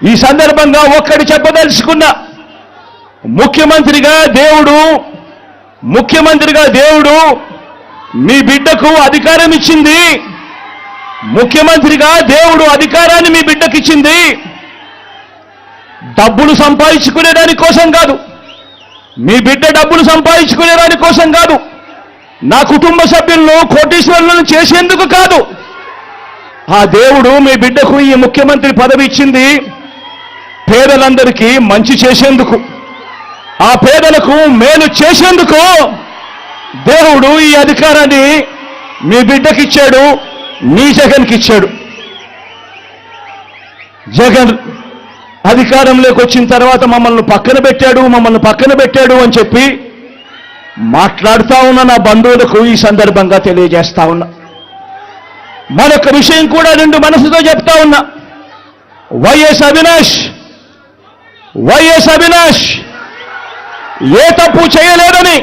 ఈ సందర్భంగా ఒక్కటి చెప్పదలుచుకున్నా, ముఖ్యమంత్రిగా దేవుడు మీ బిడ్డకు అధికారం ఇచ్చింది. ముఖ్యమంత్రిగా దేవుడు అధికారాన్ని మీ బిడ్డకి ఇచ్చింది డబ్బులు సంపాదించుకునే దాని కోసం కాదు, మీ బిడ్డ డబ్బులు సంపాదించుకునే దాని కోసం కాదు, నా కుటుంబ సభ్యులను కోటీశ్వరులను చేసేందుకు కాదు. ఆ దేవుడు మీ బిడ్డకు ఈ ముఖ్యమంత్రి పదవి ఇచ్చింది పేదలందరికీ మంచి చేసేందుకు, ఆ పేదలకు మేలు చేసేందుకు దేవుడు ఈ అధికారాన్ని మీ బిడ్డకిచ్చాడు, మీ జగన్కి ఇచ్చాడు. జగన్ అధికారంలోకి వచ్చిన తర్వాత మమ్మల్ని పక్కన పెట్టాడు అని చెప్పి మాట్లాడుతూ ఉన్న నా బంధువులకు ఈ సందర్భంగా తెలియజేస్తా ఉన్నా. మరొక విషయం కూడా రెండు మనసుతో చెప్తా ఉన్నా. వైఎస్ అవినాష్ ఏ తప్పు చేయలేదని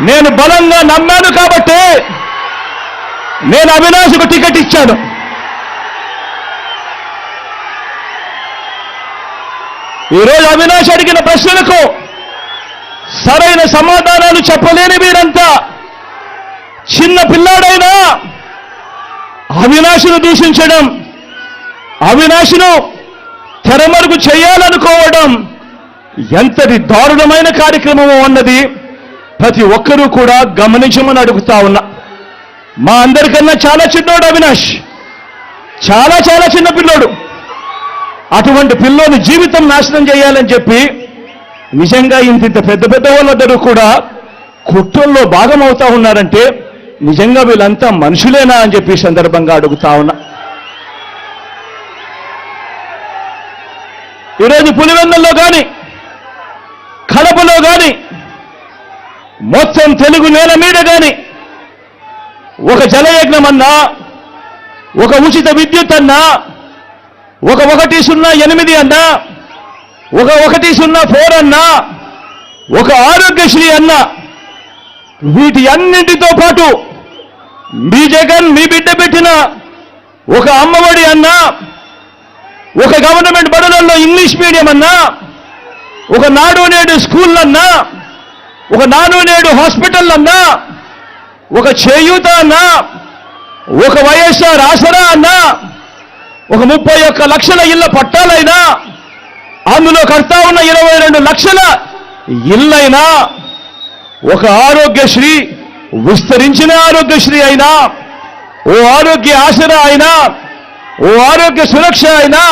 నేను బలంగా నమ్మాను కాబట్టి నేను అవినాష్కు టికెట్ ఇచ్చాను. ఈరోజు అవినాష్ అడిగిన ప్రశ్నలకు సరైన సమాధానాలు చెప్పలేని వీరంతా చిన్న పిల్లాడైనా అవినాష్ను దూషించడం, అవినాష్ను తెరమరుగు చేయాలనుకోవడం ఎంతటి దారుణమైన కార్యక్రమం అన్నది ప్రతి ఒక్కరూ కూడా గమనించమని అడుగుతా ఉన్నా. మా అందరికన్నా చాలా చిన్నోడు అవినాష్, చాలా చిన్న పిల్లోడు. అటువంటి పిల్లోని జీవితం నాశనం చేయాలని చెప్పి నిజంగా ఇంత పెద్ద వాళ్ళందరూ కూడా కుట్రల్లో భాగం అవుతా ఉన్నారంటే నిజంగా వీళ్ళంతా మనుషులేనా అని చెప్పి సందర్భంగా అడుగుతా ఉన్నా. ఈరోజు పులివెందుల్లో కానీ కడపలో కానీ మొత్తం తెలుగు నేల మీద కానీ ఒక జలయజ్ఞం అన్నా, ఒక ఉచిత విద్యుత్ అన్నా, ఒక 108 అన్నా, ఒక 104 అన్నా, ఒక ఆరోగ్యశ్రీ అన్నా, వీటి అన్నింటితో పాటు మీ జగన్ మీ బిడ్డ పెట్టిన ఒక అమ్మఒడి అన్నా, ఒక గవర్నమెంట్ బడులలో ఇంగ్లీష్ మీడియం అన్నా, ఒక నాడు నేడు స్కూల్ అన్నా, ఒక నాడు నేడు హాస్పిటల్ అన్నా, ఒక చేయూత అన్నా, ఒక వైఎస్ఆర్ ఆసరా అన్నా, ఒక 31 లక్షల ఇళ్ల పట్టాలైనా, అందులో కడతా ఉన్న 22 లక్షల ఇళ్ళైనా, ఒక ఆరోగ్యశ్రీ విస్తరించిన ఆరోగ్యశ్రీ అయినా, ఓ ఆరోగ్య ఆసరా అయినా, ఓ ఆరోగ్య సురక్ష అయినా,